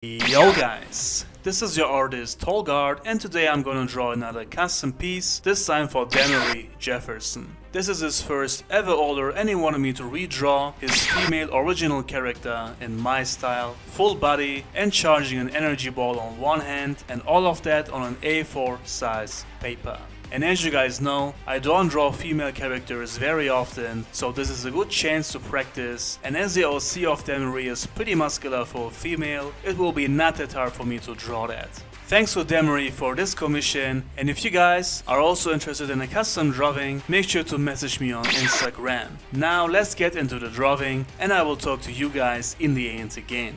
Yo guys, this is your artist Tolg, and today I'm gonna draw another custom piece, this time for Demery Jefferson. This is his first ever order and he wanted me to redraw his female original character in my style, full body and charging an energy ball on one hand, and all of that on an A4 size paper. And as you guys know, I don't draw female characters very often, so this is a good chance to practice, and as the OC of Demery is pretty muscular for a female, it will be not that hard for me to draw that. Thanks to Demery for this commission, and if you guys are also interested in a custom drawing, make sure to message me on Instagram. Now let's get into the drawing, and I will talk to you guys in the end again.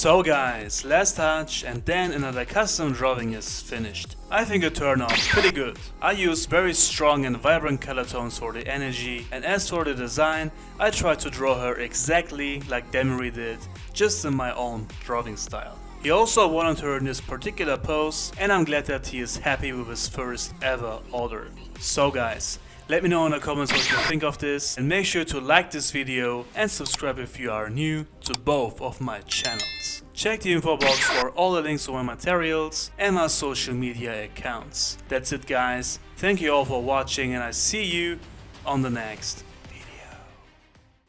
So guys, last touch and then another custom drawing is finished. I think it turned out pretty good. I used very strong and vibrant color tones for the energy, and as for the design, I tried to draw her exactly like Demery did, just in my own drawing style. He also wanted her in this particular pose, and I'm glad that he is happy with his first ever order. So guys, let me know in the comments what you think of this, and make sure to like this video and subscribe if you are new to both of my channels. Check the info box for all the links to my materials and my social media accounts. That's it guys, thank you all for watching and I see you on the next